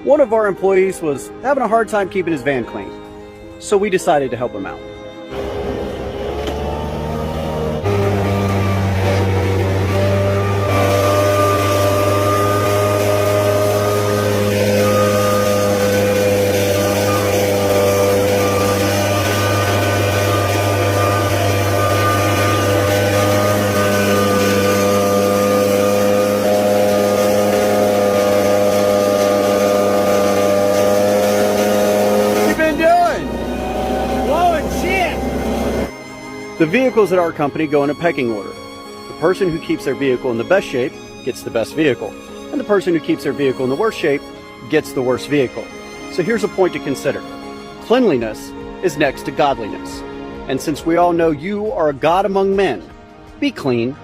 One of our employees was having a hard time keeping his van clean, so we decided to help him out. The vehicles at our company go in a pecking order. The person who keeps their vehicle in the best shape gets the best vehicle, and the person who keeps their vehicle in the worst shape gets the worst vehicle. So here's a point to consider. Cleanliness is next to godliness. And since we all know you are a God among men, be clean